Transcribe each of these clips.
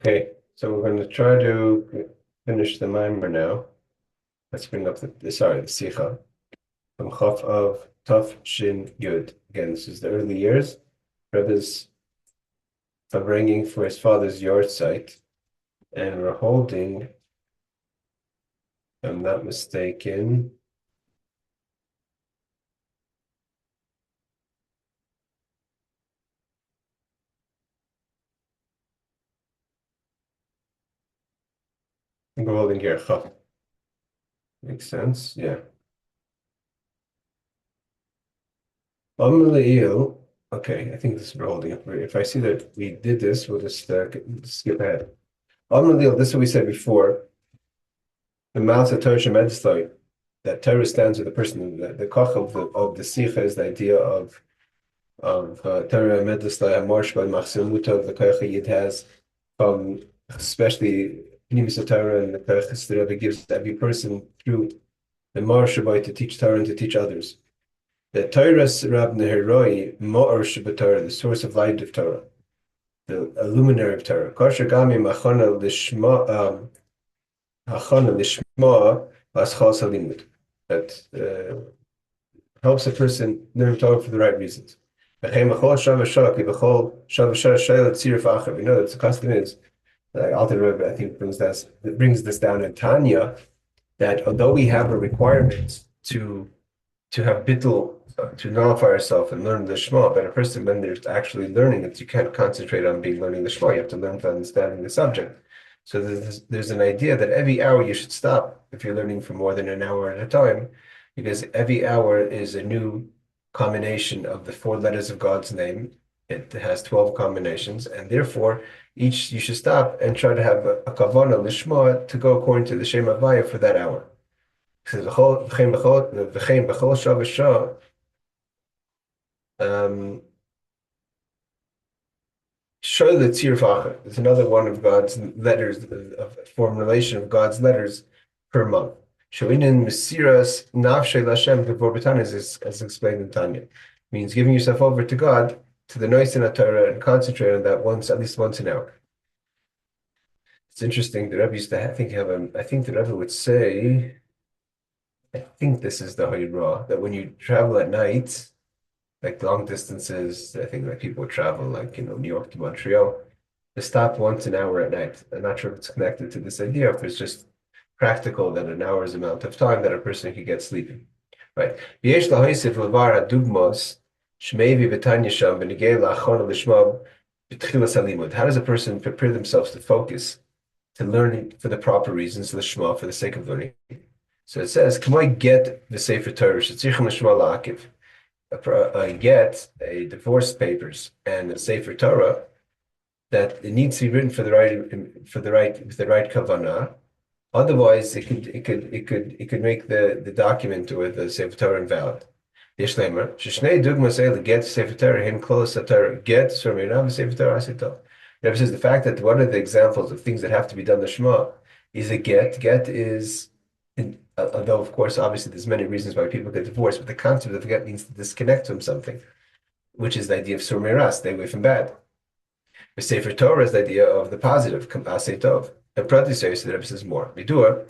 Okay, so we're going to try to finish the mimer now. Let's bring up the Sicha from Chof of Tuf Shin Yud. Again, this is the early years. Rebbe's bringing for his father's yahrzeit, and we're holding, if I'm not mistaken, I think we're holding here Chof. Makes sense, yeah. Okay, I think this is we're holding it. If I see that we did this, we'll just skip ahead. This is what we said before. The mouth of Torah Shemedsloi, that Torah stands with the person. The koch of the Sicha is the idea of Torah Medsloi Hamarsh by Machzilmutov, the koch Yid has from especially Pnimis Torah, and the koch the Rebbe gives every person through the Marshabai to teach Torah and to teach others. The Torah's Rab Nehiroi Ma'or Shabbatorah, the source of light of Torah, the luminary of Torah. Kosher Gami Machana Lishma that helps a person learn Torah for the right reasons. We know that the custom is, Alter Rebbe, I think, brings this down in Tanya, that although we have a requirement to have bittul, to nullify ourselves and learn the Shema, but a person, when they're actually learning it, you can't concentrate on learning the Shema. You have to learn to understanding the subject. So there's an idea that every hour you should stop if you're learning for more than an hour at a time, because every hour is a new combination of the 4 letters of God's name. It has 12 combinations, and therefore you should stop and try to have a kavanah lishma to go according to the Shem Havaya for that hour. Show the tzirfacha. It's another one of God's letters, a formulation of God's letters per month. Showinin mesiras nafshe lashem before betanis, as explained in Tanya, means giving yourself over to God, to the noise in the Torah, and concentrate on that at least once an hour. It's interesting. The Rebbe used to I think the Rebbe would say, I think this is the Hayrah, that when you travel at night, like long distances, I think like people travel like, New York to Montreal, to stop once an hour at night. I'm not sure if it's connected to this idea, if it's just practical that an hour's amount of time that a person could get sleeping. Right. How does a person prepare themselves to focus, to learning for the proper reasons, the Shema, for the sake of learning? So it says, "Can I get the Sefer Torah? Get a divorce papers and a Sefer Torah that it needs to be written with the right kavanah. Otherwise, it could make the document or the Sefer Torah invalid." Yeshlemer shnei dugmas ele get Sefer Torah hin close Torah get sorminav Sefer Torah asito. Rebbe says the fact that one of the examples of things that have to be done the Shema is a get. Get is, although of course obviously there's many reasons why people get divorced, but the concept of get means to disconnect from something, which is the idea of sur meirah, stay away from bad. The Sefer Torah is the idea of the positive, compasay tov. And Prati says the Rebbe says more. Midua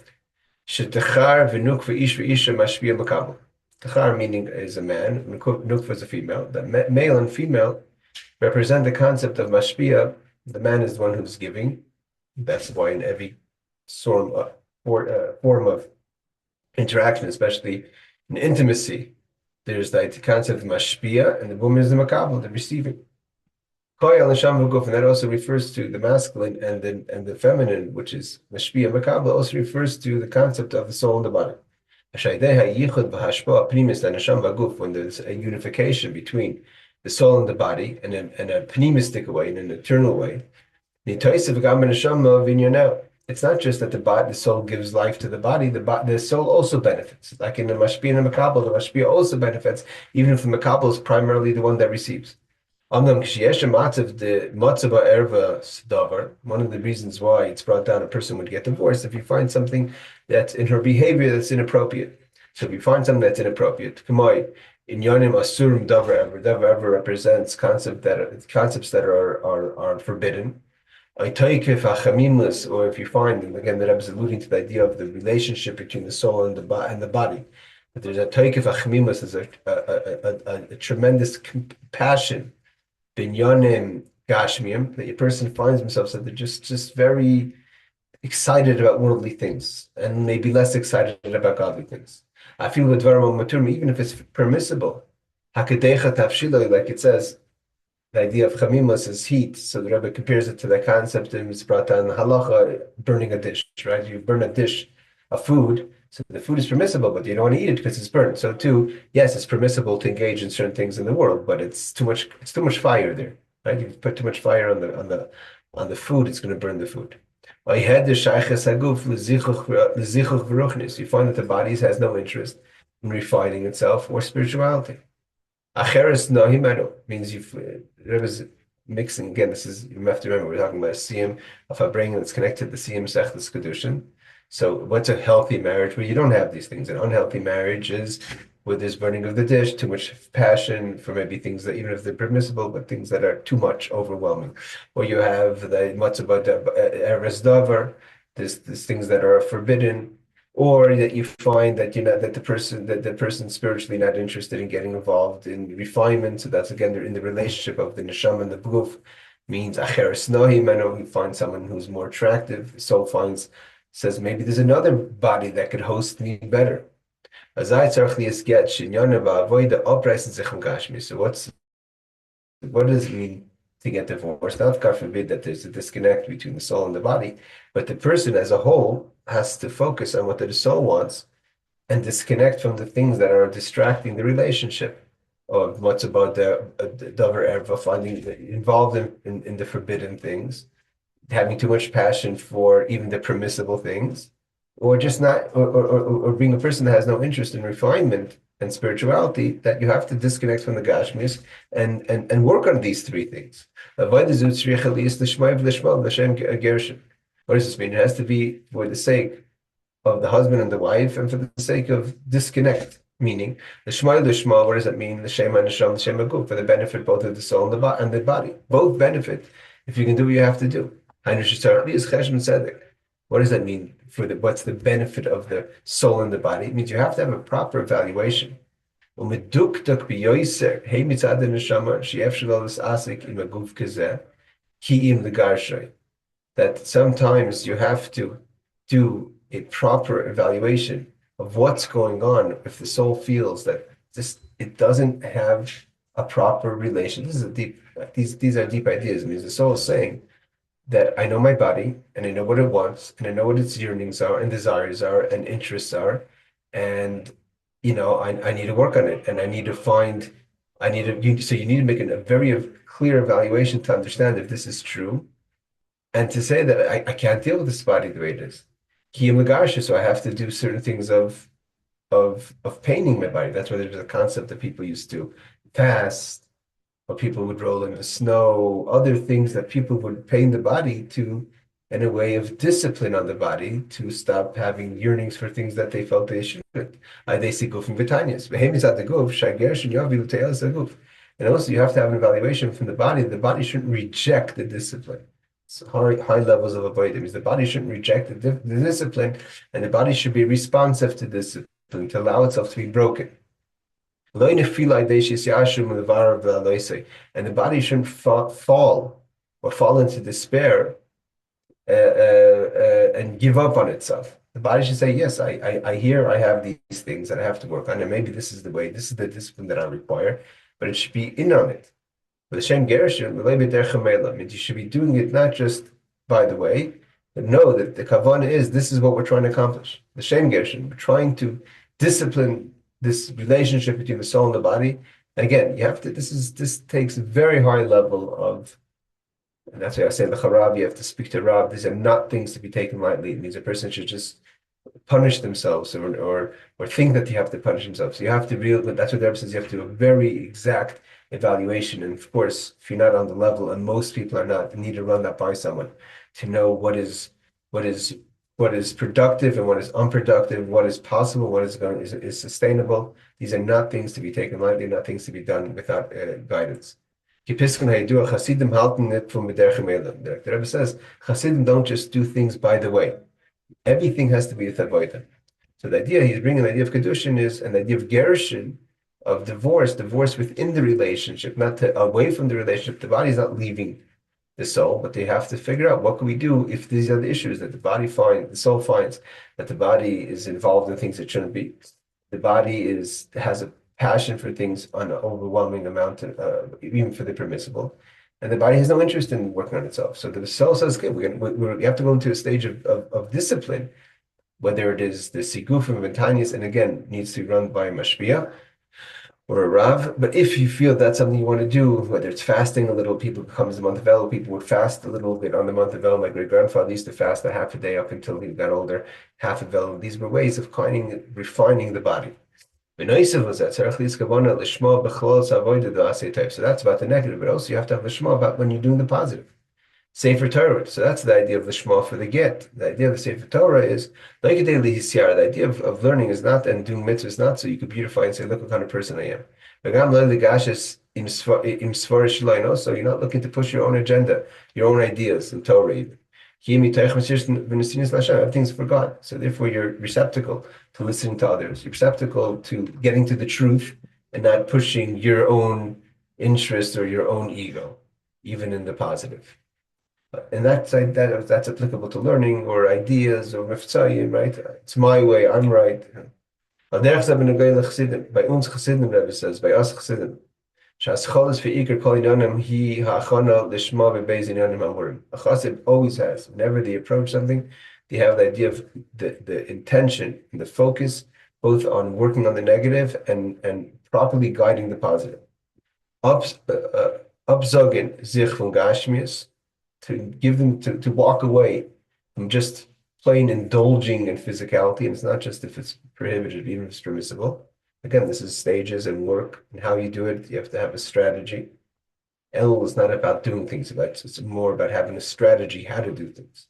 shetachar v'nuk v'ish v'isha mashpia makabel. Tachar meaning is a man, nukva is a female. The male and female represent the concept of mashpia. The man is the one who's giving. That's why in every form of interaction, especially in intimacy, there's the concept of mashpia, and the woman is the makabel, the receiving. And that also refers to the masculine, and the feminine, which is mashpia makabel, also refers to the concept of the soul and the body. When there's a unification between the soul and the body in a pneumistic way, in an eternal way, it's not just that the soul gives life to the body, the soul also benefits. Like in the mashpia and the makabel, the mashpia also benefits, even if the makabel is primarily the one that receives. One of the reasons why it's brought down a person would get divorced if you find something that's in her behavior that's inappropriate. So if you find something that's inappropriate, in Yonim Asurim Davar Ever represents concepts that are forbidden. Or if you find, and again, the Rebbe is alluding to the idea of the relationship between the soul and the body, that there's a toikef achamimus, is a tremendous passion, binyanim gashmiim, that a person finds himself so they're just very excited about worldly things and maybe less excited about godly things. I feel with dvarim maturim, even if it's permissible, hakadecha tafshiloi, like it says. The idea of chamimus is heat, so the Rebbe compares it to the concept in Mitzbrata and Halacha, burning a dish, right? You burn a dish of food, so the food is permissible, but you don't want to eat it because it's burnt. So too, yes, it's permissible to engage in certain things in the world, but it's too much fire there, right? You put too much fire on the food, it's going to burn the food. You find that the body has no interest in refining itself or spirituality. Acheres nahimenu means Rebbe's mixing again. This is, you have to remember, we're talking about a siyum of a brain that's connected to the siyum sechtes Kiddushin. So what's a healthy marriage where you don't have these things? An unhealthy marriage is where there's burning of the dish, too much passion for maybe things that, even if they're permissible, but things that are too much, overwhelming. Or you have the matzah eres davar, there's things that are forbidden. Or that you find that that the person spiritually not interested in getting involved in refinement. So that's again, they're in the relationship of the neshama and the guf, means acheres nohi meno. You find someone who's more attractive. The soul says maybe there's another body that could host me better. So what does it mean to get divorced? Not God forbid that there's a disconnect between the soul and the body, but the person as a whole has to focus on what the soul wants and disconnect from the things that are distracting the relationship. Or what's about the davar erva, finding involved in the forbidden things, having too much passion for even the permissible things, or just not, or being a person that has no interest in refinement and spirituality, that you have to disconnect from the gashmis and work on these three things. What does this mean? It has to be for the sake of the husband and the wife, and for the sake of disconnect. Meaning, the shema lishma. What does that mean? The shema neshama, the shema guf, for the benefit both of the soul and the body. Both benefit if you can do what you have to do. What does that mean? What's the benefit of the soul and the body? It means you have to have a proper evaluation. That sometimes you have to do a proper evaluation of what's going on if the soul feels that it doesn't have a proper relation. These are deep ideas. It means the soul is saying that I know my body and I know what it wants and I know what its yearnings are and desires are and interests are, and I need to work on it, and so you need to make a very clear evaluation to understand if this is true, and to say that I can't deal with this body the way it is. So I have to do certain things of painting my body. That's why there's a concept that people used to fast, or people would roll in the snow, other things that people would pain the body to, in a way of discipline on the body, to stop having yearnings for things that they felt they shouldn't. They see guf and vitanias. And also you have to have an evaluation from the body. The body shouldn't reject the discipline. It's high levels of avoidance. Means the body shouldn't reject the discipline, and the body should be responsive to discipline, to allow itself to be broken. And the body shouldn't fall into despair and give up on itself. The body should say, yes, I hear I have these things that I have to work on, and maybe this is the way, this is the discipline that I require, but it should be in on it. But the Shem Gershon, means you should be doing it not just by the way, but know that the kavanah is, this is what we're trying to accomplish. The Shem Gershon, we're trying to discipline this relationship between the soul and the body. And again, you have to, this takes a very high level of, and that's why I say the Charab, you have to speak to Rab. These are not things to be taken lightly. It means a person should just punish themselves or think that they have to punish themselves. So you have to that's what the Rebbe says, you have to do a very exact evaluation. And of course, if you're not on the level, and most people are not, you need to run that by someone to know what is productive and what is unproductive, what is possible, what is sustainable. These are not things to be taken lightly, not things to be done without guidance. Kipiskin Haidua, Chassidim halten it from Mederchem Elam. The Rebbe says, Chassidim don't just do things by the way. Everything has to be with avodah. So the idea he's bringing, the idea of Kiddushin is an idea of gerushin, of divorce within the relationship, not away from the relationship. The body is not leaving the soul, but they have to figure out what can we do if these are the issues that the soul finds, that the body is involved in things it shouldn't be. The body has a passion for things on an overwhelming amount, even for the permissible. And the body has no interest in working on itself. So the soul says, okay, we have to go into a stage of discipline, whether it is the sigufim and tanyas, and again, needs to be run by a mashpia or a rav. But if you feel that's something you want to do, whether it's fasting a little, people comes the month of El, people would fast a little bit on the month of El. My great grandfather used to fast a half a day up until he got older, half of El. These were ways of refining the body. So that's about the negative, but also you have to have lishma about when you're doing the positive. Sefer Torah. So that's the idea of lishma for the get. The idea of the Sefer Torah is like a daily hisyar. The idea of learning is not, and doing mitzvahs is not so you could beautify and say, look what kind of person I am. So you're not looking to push your own agenda, your own ideas in Torah even. Everything's for God. So therefore you're receptacle to listening to others. You're receptacle to getting to the truth and not pushing your own interest or your own ego, even in the positive. And that's applicable to learning or ideas or meftzayim, right? It's my way, I'm right. By uns chassidim, Rebbe says, by us chassidim, a chassid always has, whenever they approach something, they have the idea of the intention and the focus, both on working on the negative and properly guiding the positive. Abzogen sich von Gashmias, to give them to walk away from just plain indulging in physicality, and it's not just if it's prohibited, even if it's permissible. Again, this is stages and work and how you do it. You have to have a strategy. El is not about doing things, it's more about having a strategy how to do things.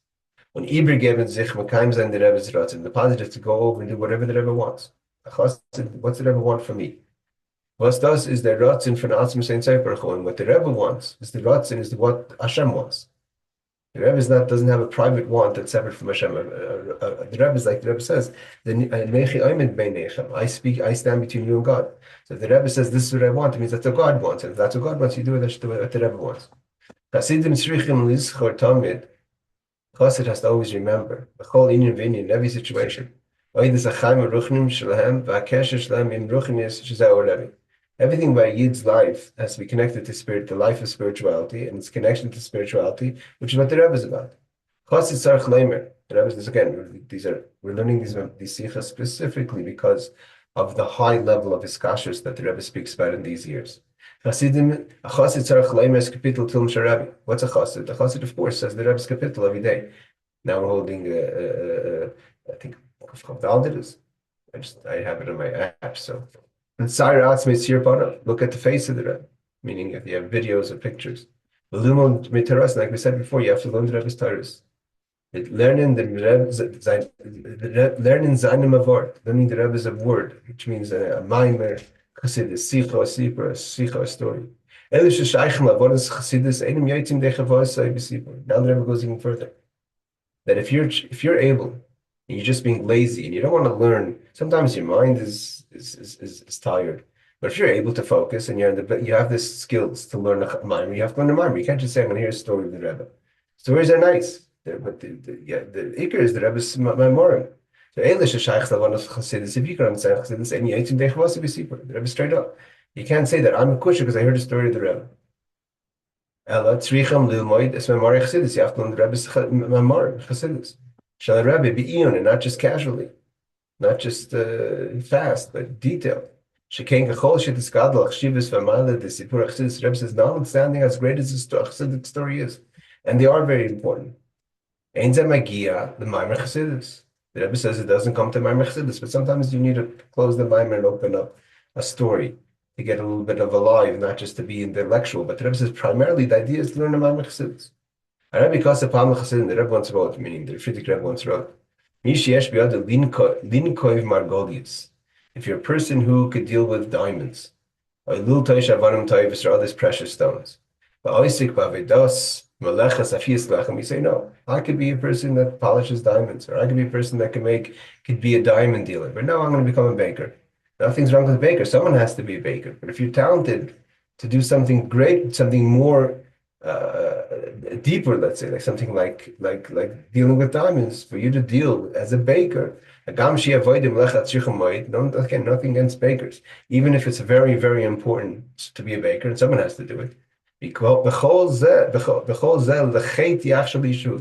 When Ibr geben sich Mekayim sein the Rebbe's reciting, the positive to go over and do whatever the Rebbe wants. What's the Rebbe want from me? What does is the reciting from Atzim Sein Tzayper, and what the Rebbe wants is the reciting is what Hashem wants. The Rebbe doesn't have a private want that's separate from Hashem. The Rebbe is like the Rebbe says, I stand between you and God. So if the Rebbe says, this is what I want, it means that's what God wants. And if that's what God wants, you do what the Rebbe wants. Chassid has to always remember, in every situation, everything by Yid's life has to be connected to spirit, the life of spirituality, and its connection to spirituality, which is what the Rebbe is about. Chassid Tzarech Leimer. The Rebbe is, again, we're learning these Sicha specifically because of the high level of iskashus that the Rebbe speaks about in these years. Chassid Tzarech Leimer is kapitel Tilm Sharabi. What's a chassid? A chassid, of course, says the Rebbe's kapitel every day. Now we're holding, I think, Chabad it is. I have it on my app, so. And look at the face of the Rebbe, meaning if you have videos or pictures. Like we said before, you have to learn the Rebbe's Torahs. Learning seinem Avort, learning the Rebbe's of word, which means a maimer, chassid, a sicha, a story. Now the Rebbe goes even further. That if you're able, and you're just being lazy and you don't want to learn, sometimes your mind is tired. But if you're able to focus and you have the skills to learn a mimer, you have to learn a mimer. You can't just say, I'm going to hear a story of the Rebbe. Stories are nice, but the ikar is the Rebbe's memorim. So if you can understand chassidus, the Rebbe straight up. You can't say that I'm a kusha because I heard a story of the Rebbe. Ella tzricham lilmoid es memori chassidus. You have to learn the Rebbe's memorim chassidus. Shall the Rebbe be iyun, and not just casually, not just fast, but detailed. Shekain kachol shetiskadol achshivus v'amala the sipur chassidus. Rebbe says, notwithstanding as great as the chassidic story is, and they are very important. Ein zeh yegiah the maimer chassidus. The Rebbe says it doesn't come to maimer chassidus, but sometimes you need to close the maimer and open up a story to get a little bit of alive, not just to be intellectual. But the Rebbe says primarily the idea is to learn the maimer chassidus. And Rebbe calls the Palm Chassidim, the Rebbe once wrote, meaning the Friedrich Rebbe once wrote, if you're a person who could deal with diamonds, or other precious stones, Va'oisik ba'avedos, melechas afiyas lechem. We say, no, I could be a person that polishes diamonds, or I could be a person that could be a diamond dealer. But no, I'm going to become a baker. Nothing's wrong with a baker. Someone has to be a baker. But if you're talented to do something great, something more deeper, let's say, like something like dealing with diamonds, for you to deal as a baker. Again, nothing against bakers, even if it's very, very important to be a baker, and someone has to do it. The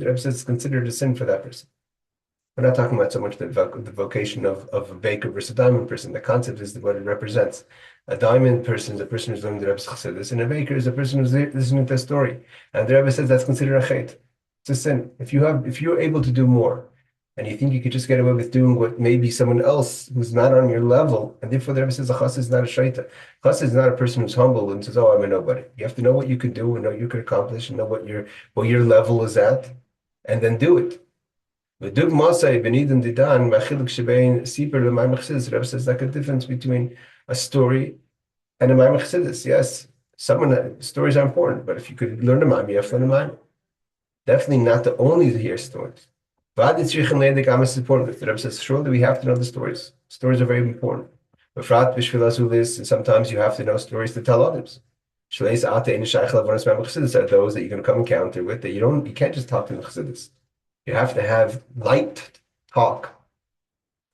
Rebbe says it's considered a sin for that person. We're not talking about so much the vocation of a baker versus a diamond person. The concept is what it represents. A diamond person is a person who's learning the Rebbe's chassidus, and a baker is a person who's listening to the story. And the Rebbe says that's considered a chet. It's a sin. If you're able to do more, and you think you could just get away with doing what maybe someone else who's not on your level, and therefore the Rebbe says a chassid is not a shaita. Chassid is not a person who's humble and says, "Oh, I'm a nobody." You have to know what you can do and know what you can accomplish and know what your level is at, and then do it. The Rebbe says like a difference between a story and a Maimon Chassidus. Yes, stories are important, but if you could learn a Maimon, you have to learn a Maimon. Definitely not the only to hear stories. But it's important. The Rebbe says, surely we have to know the stories. Stories are very important. And sometimes you have to know stories to tell others. Are those that you're going to come encounter with that you can't just talk to the Chassidus. You have to have light talk.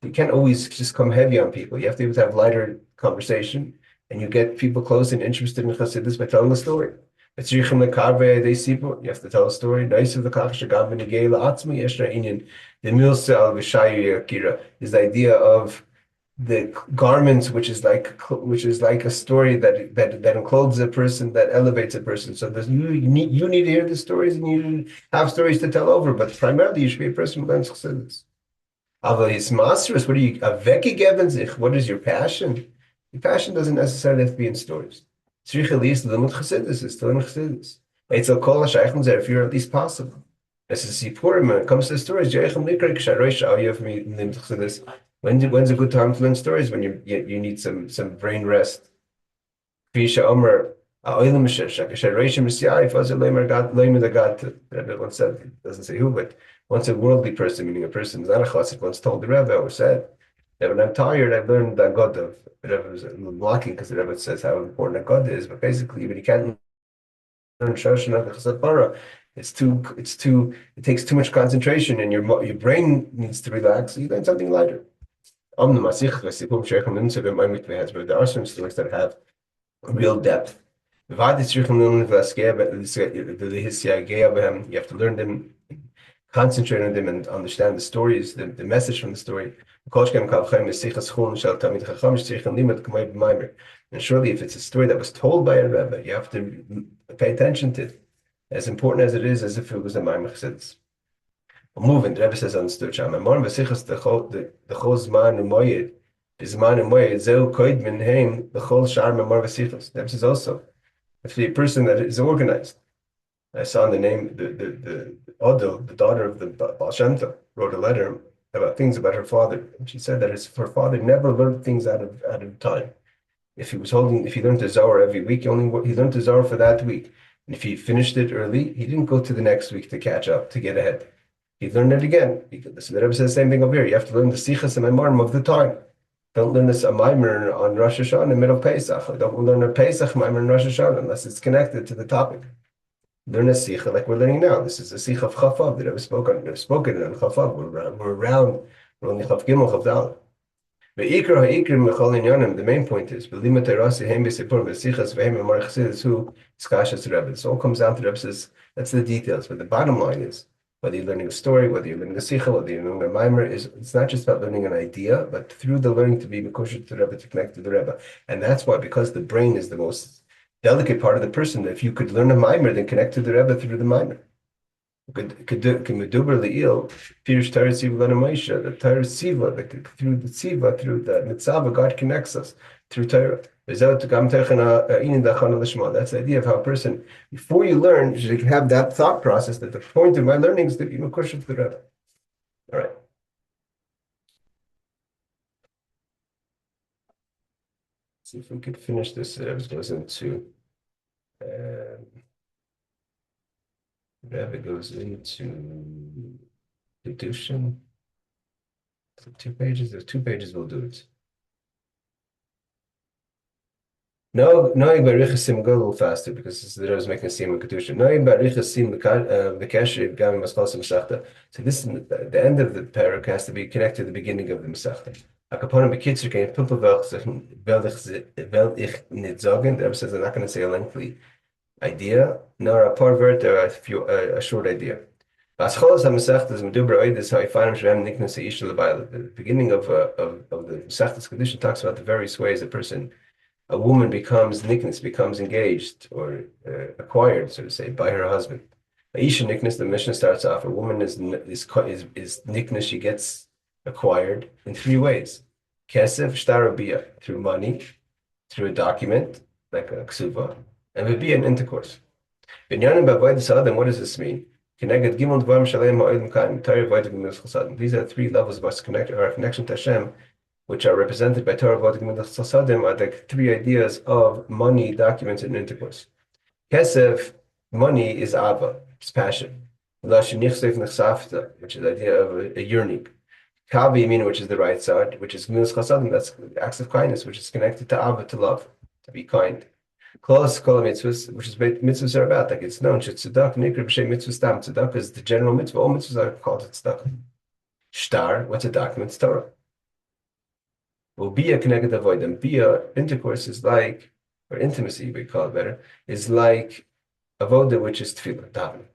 You can't always just come heavy on people. You have to be able to have lighter conversation, and you get people close and interested in Chassidus by telling a story. You have to tell a story. Is the idea of the garments, which is like a story that encloses a person, that elevates a person. So you need to hear the stories, and you need to have stories to tell over. But primarily, you should be a person who learns chassidus. Aber his master's, what are you? What is your passion? Your passion doesn't necessarily have to be in stories. Tzricha is to learn chassidus, is to learn chassidus. It's a kol hashaychim if you're at least possible. As a sipurim, when it comes to stories, when's a good time to learn stories? When you need some brain rest. Everyone said, it doesn't say who, but once a worldly person, meaning a person who's not a chassid, once told the Rebbe or said that when I'm tired, I've learned that God of. The Rebbe was blocking because the Rebbe says how important that God is, but basically, when you can't learn Shoshana, the chassid para, it takes too much concentration, and your brain needs to relax. So you learn something lighter. There are some stories that have real depth. You have to learn them, concentrate on them, and understand the stories, the message from the story. And surely, if it's a story that was told by a Rebbe, you have to pay attention to it, as important as it is as if it was a Maimon Chassidus. Moving, the Rebbe says on the Stucham, the whole Zman Umoyed, the Zman Umoyed, Zeu Koid Minheim, the whole Shar Memor Vesichos. The Rebbe says also, if the person that is organized, I saw in the name, the Odo, the daughter of the Baal Shem Tov, wrote a letter about things about her father. And she said that her father never learned things out of time. If he learned the Zohar every week, he learned the Zohar for that week. And if he finished it early, he didn't go to the next week to catch up, to get ahead. He learned it again. So the Rebbe says the same thing over here. You have to learn the Sichas and Maimarim of the time. Don't learn this a Maimer on Rosh Hashanah in the middle of Pesach. Or don't learn a Pesach Maimer in Rosh Hashanah unless it's connected to the topic. Learn a Sicha like we're learning now. This is a Sicha of Chafav that I've spoken on Chafav. We're only Chav Gimel Chav Dal. The main point is who Skashas Rebbe. This all comes down to Rebbe says that's the details, but the bottom line is whether you're learning a story, whether you're learning a Sicha, whether you're learning a Maimer, it's not just about learning an idea, but through the learning to be Mekosher to the Rebbe, to connect to the Rebbe. And that's why, because the brain is the most delicate part of the person, if you could learn a Maimer, then connect to the Rebbe through the Maimer. Meduber Le'il, Pirish Torah Tziva Lana Moshe, the Torah Tziva, through the Tziva, through the Mitzvah, God connects us through Torah. That's the idea of how a person, before you learn, you should have that thought process that the point of my learning is to be Mekush to the Rebbe. All right. See if we could finish this. I was listening to. Rebbe goes into Kiddushin. So 2 pages. There's 2 pages. We'll do it. No, go a little faster because the Rebbe is making a siyum in Kiddushin. No, the kesher gam maschos Masechta. So this the end of the parak has to be connected to the beginning of the Masechta. A kaponim bekitzer can pumpa wel ich nicht sagen. The Rebbe says I'm not going to say a lengthy idea, nor a pervert or a short idea. As cholas ha-Masechta is meduber oidus how ifanim shem niknas ha'isha l'bayla. The beginning of the Masechta's Kiddushin talks about the various ways a woman becomes niknas, becomes engaged or acquired, so to say, by her husband. Aisha niknas, the mission starts off. A woman is niknas. She gets acquired in 3 ways: kesef, shtar, bia, through money, through a document like a ksuva, and v'bia, an intercourse. Binyanim b'avodas sadim. What does this mean? Connected gimel dvarim shalem ha'olim kan Torah avodas gemilas chasadim. These are 3 levels of our connection to Hashem, which are represented by Torah avodas gemilas chasadim, are the 3 ideas of money, documents, and intercourse. Kesef, money, is ava, it's passion. Which is the idea of a yearning. Kavi, meaning, which is the right side, which is gemilas chasadim, that's acts of kindness, which is connected to ava, to love, to be kind. Close kol mitzvahs, which is mitzvahs are about, like it's known. Tzedakah nikra b'shem mitzvah stam. Tzedakah is the general mitzvah. All mitzvahs are called tzedakah. Shtar, what's a document? It's Torah. Well, bia connected avoidem. Bia, intercourse, is like, or intimacy, we call it better, is like avoda, which is tefillah, davening.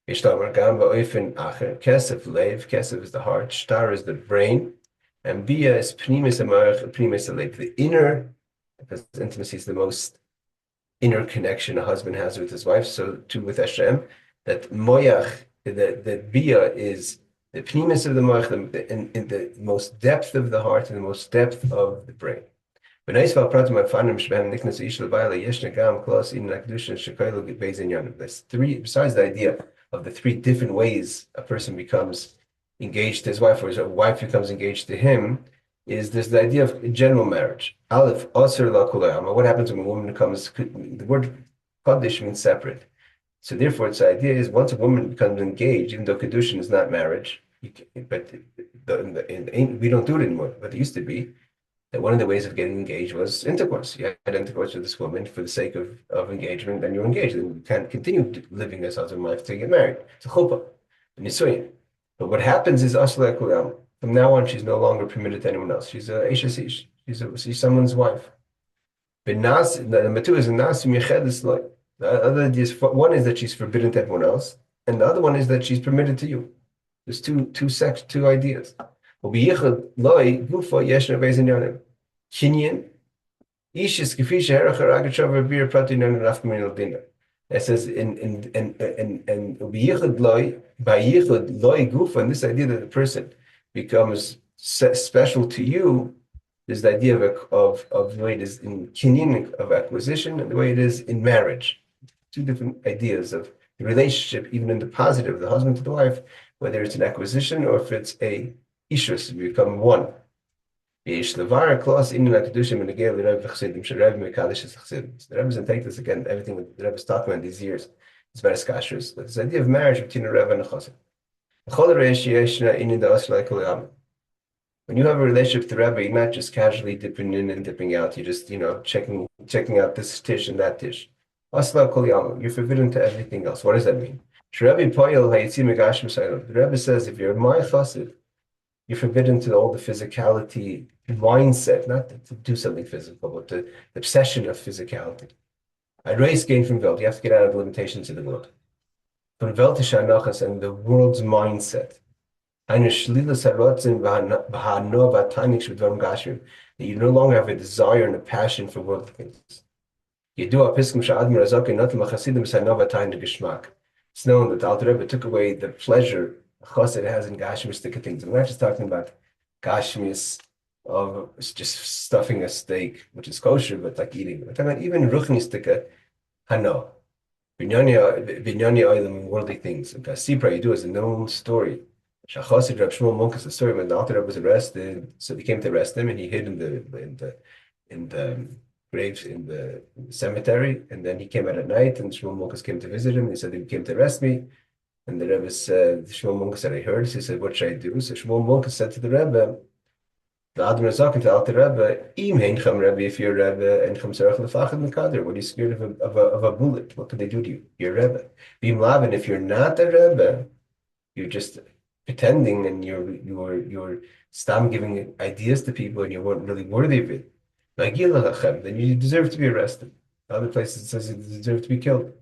Ishtamar gam ba'oifen acher. Kesef, lev. Kesef is the heart. Shtar is the brain. And bia is pnimis amarach, pnimis alev. The inner, because intimacy is the most inner connection a husband has with his wife, so too with Hashem, that moyach, that bia is the pnimis of the moyach, in the most depth of the heart and the most depth of the brain. There's 3, besides the idea of the 3 different ways a person becomes engaged to his wife, or his wife becomes engaged to him, is there's the idea of general marriage. Aleph, Aser la kulayama. What happens when a woman becomes, the word Kaddish means separate. So therefore, its idea is once a woman becomes engaged, even though Kiddushin is not marriage, but we don't do it anymore, but it used to be, that one of the ways of getting engaged was intercourse. You had intercourse with this woman for the sake of engagement, then you're engaged. Then you can't continue living as husband and wife to get married. It's a chuppah, a nisuyin. But what happens is Aser la kulayama. From now on, she's no longer permitted to anyone else. She's a Eishes. She's someone's wife. But number 2 is a Nasim Yechedes. The other idea is, one is that she's forbidden to everyone else, and the other one is that she's permitted to you. There's two ideas. Kinyan, Ishis Kefisha Heracher Agachav Bir Pratinan Rafkamin Aldina. It says in Biyichud Loi, by Yichud Loi Gufa, and this idea that the person becomes special to you is the idea of the way it is in kinyan, of acquisition, and the way it is in marriage. 2 different ideas of the relationship, even in the positive, the husband to the wife, whether it's an acquisition or if it's a ishus, you become one. The Rebbe doesn't take this again, everything that the Rebbe is talking about these years. It's very skashers. But this idea of marriage between a Rebbe and a chassid. When you have a relationship with the Rebbe, you're not just casually dipping in and dipping out. You're just, checking out this dish and that dish. You're forbidden to everything else. What does that mean? The Rebbe says, if you're my chassid, you're forbidden to all the physicality mindset, not to do something physical, but the obsession of physicality. I raise gain from Welt. You have to get out of the limitations of the world. From Welt to Shanachas and the world's mindset. That you no longer have a desire and a passion for worldly things. It's known that Alter Rebbe took away the pleasure chassid has in gashmistic things. I'm not just talking about gashmis of just stuffing a steak, which is kosher, but like eating. I'm talking about even ruchnistika hano. Binyani oilam, worldly things. And Sipra you do is a known story. Shachassid Rab Shmuel Monk is the story when the Alter Rebbe was arrested, so they came to arrest him, and he hid in the graves in the cemetery, and then he came out at night, and Shmuel Munkus came to visit him. He said he came to arrest me, and the Rebbe said, Shmuel Munkus said, I heard this. He said, what should I do? So Shmuel Munkus said to the Rebbe, the Hadran is talking to Alter Rebbe, Im heinchem Rebbe, if you're Rebbe, einchem tzarech lefachad mekader. What are you scared of a bullet? What could they do to you? You're Rebbe. Bim lavin, if you're not a Rebbe, you're just pretending, and you're stop giving ideas to people, and you weren't really worthy of it. Yegiah, then you deserve to be arrested. Other places it says you deserve to be killed.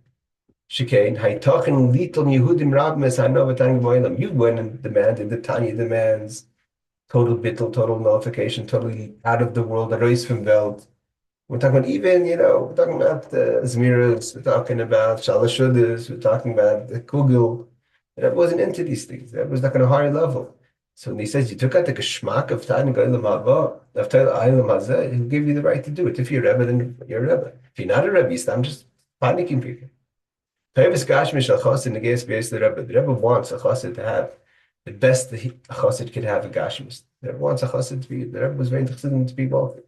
Shikein, haytachin liton Yehudim rab mes hanovatang moilam. You went and demanded, the Tanya demands total bittul, total nullification, totally out of the world, the reis from Welt. We're talking about even, we're talking about Zmiras, we're talking about Shalashudas, we're talking about the Kugel. That wasn't into these things. That was like on a higher level. So when he says you took out the geschmack of Tanya Goylam Haba, of Tanya Aylam Hazeh, he'll give you the right to do it. If you're a Rebbe, then you're a Rebbe. If you're not a Rebbe, I'm just panicking people. The Rebbe wants a chassid to have the best that a chassid could have a gashmis. The Rebbe wants a chassid to be, the Rebbe was very interested in to be wealthy.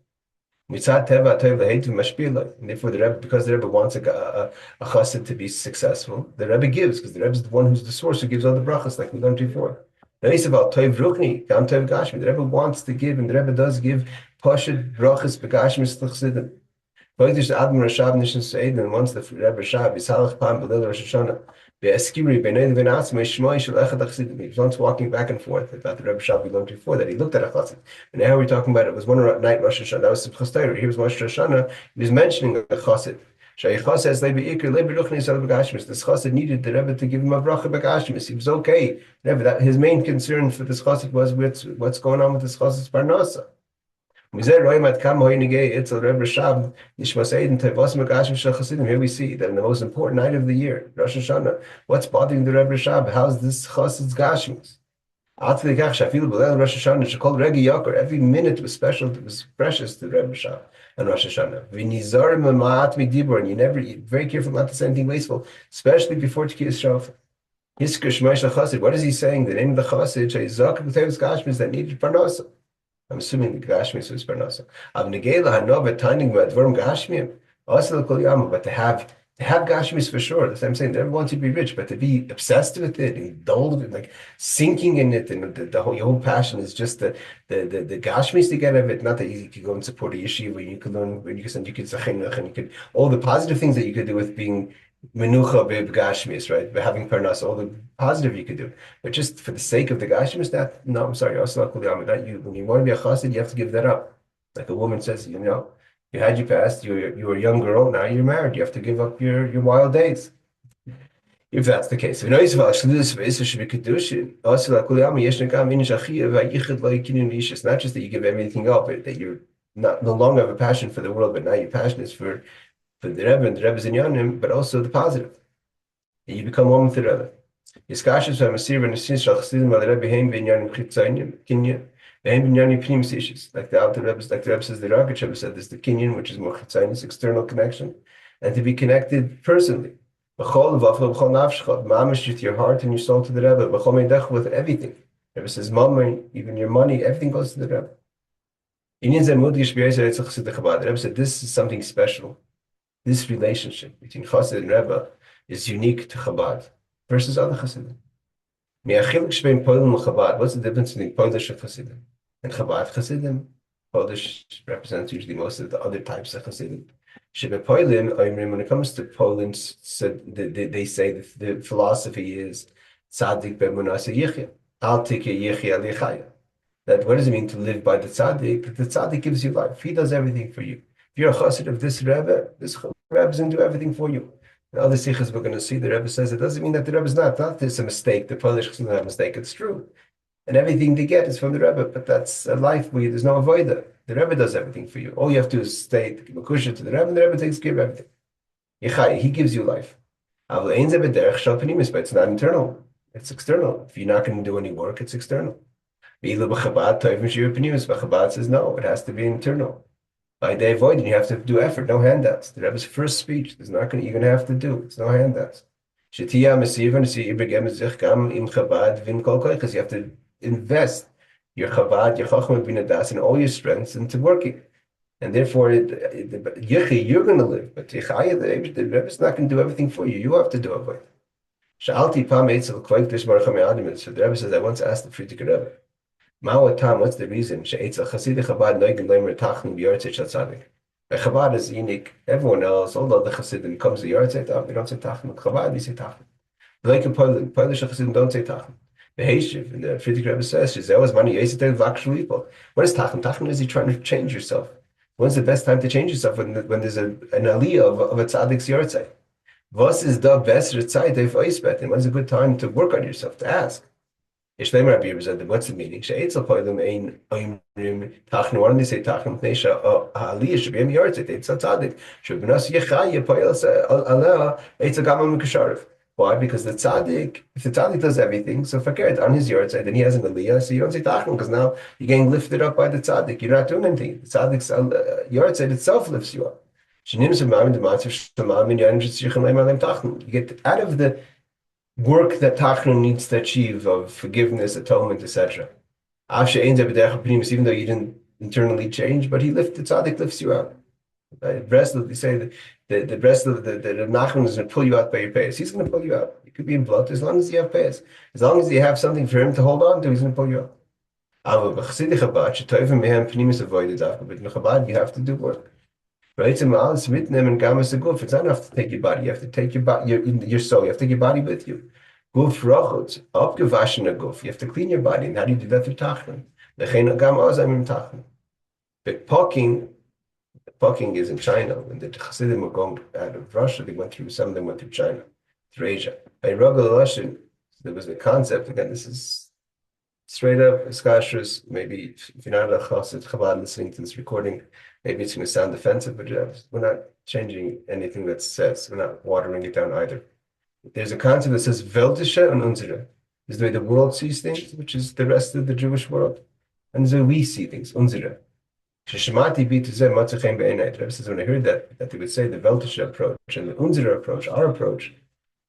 And therefore the Rebbe, because the Rebbe wants a chassid to be successful, the Rebbe gives, because the Rebbe is the one who's the source who gives all the brachas, like we learned before. The Rebbe wants to give, and the Rebbe does give pashut brachas begashmis l'chasidim. And once the Rebbe Shab is halach pam b'lil Rosh Hashanah, be'eskiri b'nei v'natzim shmoi shel echad chassidim. He was once walking back and forth about the Rebbe Shab we learned before that he looked at a chassid. And now we're talking about it was one night Rosh Hashanah. That was Simchas Torah. Here was Rosh Hashanah. He was mentioning a chassid. This chassid needed the Rebbe to give him a bracha b'gashmis. He was okay. Rebbe, his main concern for this chassid was what's going on with this chassid's parnasa. Here we see that in the most important night of the year, Rosh Hashanah, what's bothering the Rebbe Shab? How's this chassid's gashmis? Every minute was special, it was precious to Rebbe Shab and Rosh Hashanah. And you never very careful not to say anything wasteful, especially before Tkiyas Shofar. What is he saying? The name of the chassid that needed parnasa. I'm assuming the Gashmis was Parnasa. But to have Gashmis for sure. That's what I'm saying. They want to be rich, but to be obsessed with it, indulged with, like sinking in it, and your whole passion is just the Gashmis to get out of it. Not that you could go and support a yeshiva, you could learn, you could send your kids to chinuch, and you could all the positive things that you could do with being menucha b'gashmis, right? By having parnas, all the positive you could do, but just for the sake of the gashmis, no, I'm sorry, not you. When you want to be a chassid, you have to give that up. Like a woman says, you had your past, you were a young girl, now you're married, you have to give up your wild days. If that's the case, it's not just that you give everything up, that you're no longer have a passion for the world, but now your passion is for the Rebbe and the Rebbe's inyanim, but also the positive. You become one with the Rebbe. Like the Alter Rebbe, like the Rebbe says, the Rocket Rebbe said, there's the kinyan, which is more chitzainis, external connection, and to be connected personally. With your heart and your soul to the Rebbe, with everything. The Rebbe says, Mama, even your money, everything goes to the Rebbe. The Rebbe said, this is something special. This relationship between chassid and Rebbe is unique to Chabad versus other chassidim. What's the difference between Polish chassidim and Chabad chassidim? Polish represents usually most of the other types of chassidim. When it comes to Poland, they say that the philosophy is tzaddik be'emunah yegiah, al tikeh yegiah lichaya. That what does it mean to live by the tzaddik? The tzaddik gives you life. He does everything for you. If you're a chassid of this Rebbe is going to do everything for you. In other Sichas we're going to see, the Rebbe says it doesn't mean that the Rebbe is not this a mistake. The Polish chassidim have a mistake. It's true. And everything they get is from the Rebbe, but that's a life where there's no avodah. The Rebbe does everything for you. All you have to do is stay makusha to the Rebbe, and the Rebbe takes care of everything. Yegiah, he gives you life. But it's not internal. It's external. If you're not going to do any work, it's external. Chabad says no, it has to be internal. By day avoiding, you have to do effort, no handouts. The Rebbe's first speech, you're going to have to do. It's no handouts. You have to invest your Chabad, your Chachma Binadas, and all your strengths into working. And therefore, yegiah, you're going to live, but yegiah, the Rebbe is not going to do everything for you. You have to do it. Sha'alti pam etzel kveik dishmar chamei. So the Rebbe says, I once asked the Frierdiker Rebbe, Ma'atam, what's the reason? She'etzel chassid Chabad noigin leimer Tachanun yahrzeit shel tzaddik. Chabad is unique. Everyone else, all the other chassidim, comes to yahrzeit, we don't say Tachanun. Chabad, we say Tachanun. Like in Polish chassidim don't say Tachanun. The Heishiv, and the Frierdiker Rebbe says, she's always money. What is Tachanun? Tachanun is you trying to change yourself. When's the best time to change yourself? When there's an aliyah of a tzaddik's yahrzeit. Was is the best reciting of oisbet? And when's a good time to work on yourself, to ask? What's the meaning? She'etzel poilim ein oimrim tachanun. Why don't they say tachanun? Pneisha aliyah should be a yahrzeit. Etzel tzaddik should be nas yegiah poil aleh etzel gamam mikasharif. Why? Because the tzaddik, if the tzaddik does everything, so forget on his yahrzeit, then he has an aliyah, so you don't say tachanun because now you're getting lifted up by the tzaddik. You're not doing anything. The tzaddik's yahrzeit itself lifts you up. You get out of the work that Tachanun needs to achieve of forgiveness, atonement, etc. Even though you didn't internally change, but the tzaddik lifts you out. The rest of the Menachem is going to pull you out by your payas. He's going to pull you out. You could be in blood as long as you have payas. As long as you have something for him to hold on to, he's going to pull you out. But in Chabad, you have to do work. Right? It's not enough to take your body. You have to take your body, your soul. You have to take your body with you. Guf rochot, abgewaschene guf. You have to clean your body. And how do you do that through Tachanun? But poking is in China. When the chassidim were going out of Russia, some of them went through China, through Asia. By Rogel Lashon, there was a concept. Again, this is straight up skashrus. Maybe if you're not a chassid Chabad listening to this recording, maybe it's going to sound offensive, but we're not changing anything that says. We're not watering it down either. There's a concept that says weltische and unsere. This is the way the world sees things, which is the rest of the Jewish world. And there's the way we see things, unsere. The Rebbe says, when I heard that they would say the weltische approach and the unsere approach, our approach,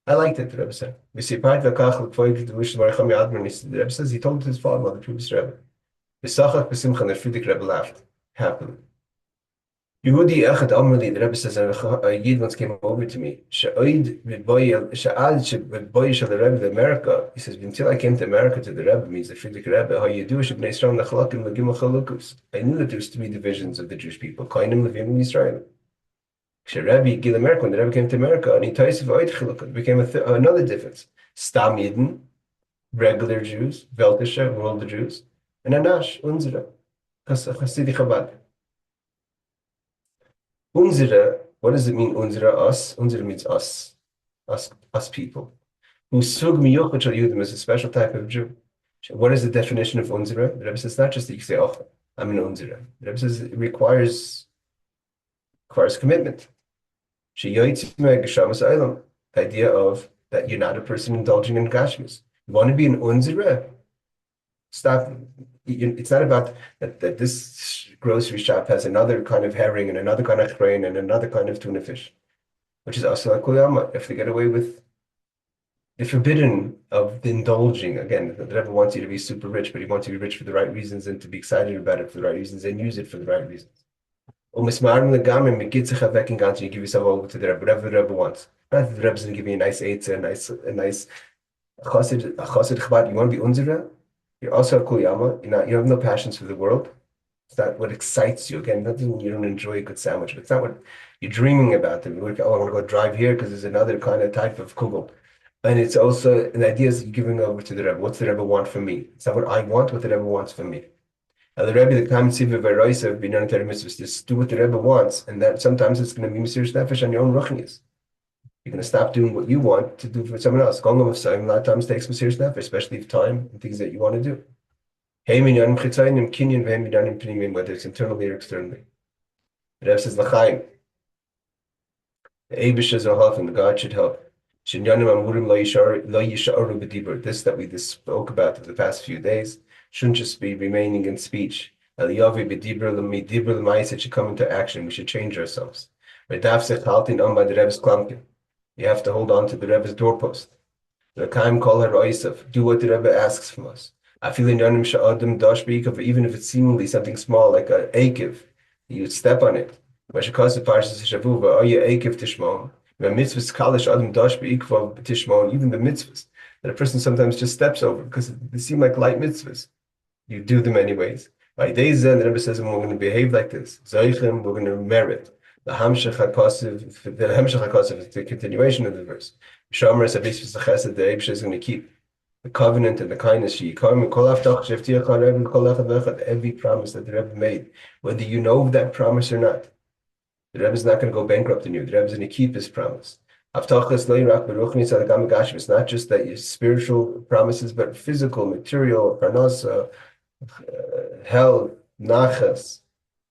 I liked it, the Rebbe said. The Rebbe says he told his father, the previous Rebbe. The Frierdiker Rebbe laughed happily. Yehudi Echad Amrli, the Rebbe says, a Yid once came over to me. The America. He says, until I came to America to the Rebbe, means the Frierdiker Rebbe, how you do I knew that there was 3 divisions of the Jewish people. Kainim, Levim, and Israel. When the Rebbe came to America, and he it became another difference. Stam Yidden, regular Jews, Weltische, world Jews, and Anash, Unzera, Chassidi Chabad. Unzera, what does it mean, Unzera, us? Unzera means us people. Usug miyuchot shel Yudim is a special type of Jew. What is the definition of Unzera? The Rebbe says, it's not just that you say, oh, I'm an Unzera. The Rebbe says it requires commitment. The idea of that you're not a person indulging in gashmis. You want to be an Unzera? Stop. It's not about that this grocery shop has another kind of herring and another kind of crane and another kind of tuna fish, which is also kuliyama. If they get away with the forbidden of the indulging, again, the Rebbe wants you to be super rich, but he wants you to be rich for the right reasons and to be excited about it for the right reasons and use it for the right reasons. You give yourself over to the Rebbe, whatever the Rebbe wants. Not that the Rebbe's going to give you a nice eitzah, a nice chassid Chabad. You want to be unzera? You're also a kuliyama. You have no passions for the world. It's not what excites you. Again, nothing you don't enjoy a good sandwich, but it's not what you're dreaming about. I want to go drive here because there's another kind of type of kugel. And it's also an idea is giving over to the Rebbe. What's the Rebbe want from me? It's not what I want, what the Rebbe wants from me. Now the Rebbe, the common tziva v'roisa of binyan Torah mitzvahs, just do what the Rebbe wants, and that sometimes it's going to be serious nefesh on your own ruchnius. You're going to stop doing what you want to do for someone else. Going of a lot of times takes some serious nefesh, especially if time and things that you want to do. Hey minyanim chitzayim kinyan v'hem minyanim pnimim, whether it's internally or externally. The Rebbe says l'chaim. The Eibush is a help, and the God should help. This that we just spoke about in the past few days shouldn't just be remaining in speech. It should come into action. We should change ourselves. You have to hold on to the Rebbe's doorpost. Do what the Rebbe asks from us. Even if it's seemingly something small like an akiv, You would step on it. Even the mitzvahs that a person sometimes just steps over because they seem like light mitzvahs. You do them anyways. By days then, the Rebbe says, we're going to behave like this. Zoichem, we're going to merit. The Hamshach HaKosiv is the continuation of the verse. Shomer Sabis V'Sachesed, the Rebbe is going to keep the covenant and the kindness. Every promise that the Rebbe made, whether you know that promise or not, the Rebbe is not going to go bankrupt in you. The Rebbe is going to keep his promise. It's not just that your spiritual promises, but physical, material, parnasa, health, nachas.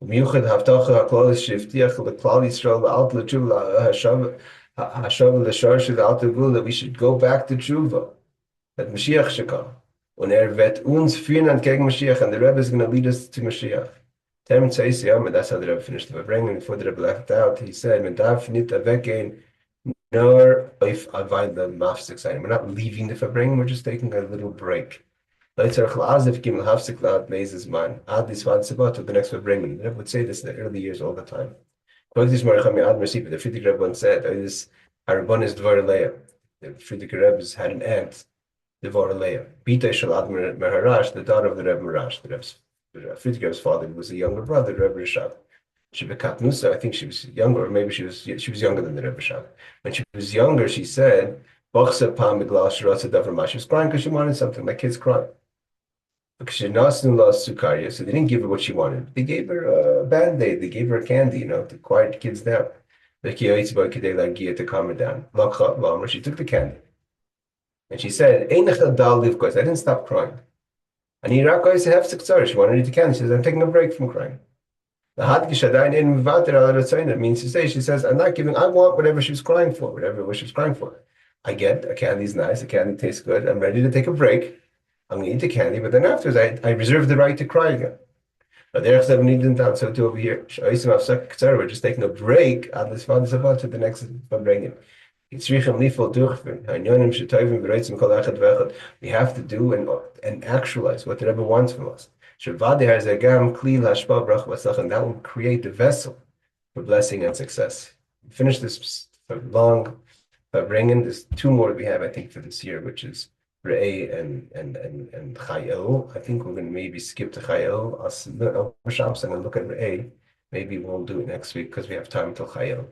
Miuchad haftacha haklal shivtiach leklal Yisrael le'alt le'tshuva hashav le'shar the Alter Rebbe that we should go back to tshuva. That Mashiach should come. Und wird uns führen entgegen Mashiach, and the Rebbe is going to lead us to Mashiach. And that's how the Rebbe finished the Fabrengen. Before the Rebbe left out, he said, "Men darf nicht weggehen, nor if avoid the mafsik sign." We're not leaving the Fabrengen, we're just taking a little break. The next Fabrengen. The Rebbe would say this in the early years all the time. The Frierdiker Rebbe once said, "This Harabon is Dvar Leah." The Frierdiker Rebbe had an aunt, Dvar Leah. Bita Shel Admir Meharash, the daughter of the Rebbe Marash. The Frierdiker Rebbe's father was a younger brother, the Rebbe Rishab. She bekat Nusa. I think she was younger, or maybe she was younger than the Rebbe Rishab. When she was younger, she said, she was crying because she wanted something. My kid's crying. Because she lost sukaria, so they didn't give her what she wanted. They gave her a band-aid. They gave her a candy, to quiet the kids down. To calm her down. She took the candy. And she said, I didn't stop crying. And she wanted to eat the candy. She says, I'm taking a break from crying. That means to say, she says, I want whatever she was crying for, what she was crying for. I get a candy's nice, the candy tastes good, I'm ready to take a break. I'm going to eat the candy, but then afterwards, I reserve the right to cry again. But so too over here, we're just taking a break to the next Fabrengen. We have to do and actualize what the Rebbe wants from us. And that will create the vessel for blessing and success. Finish this long Fabrengen. There's two more we have, I think, for this year, which is Re'eh and Chayil. I think we're going to maybe skip to Chayil. I'm going to look at Re'eh. Maybe we'll do it next week because we have time till Chayil.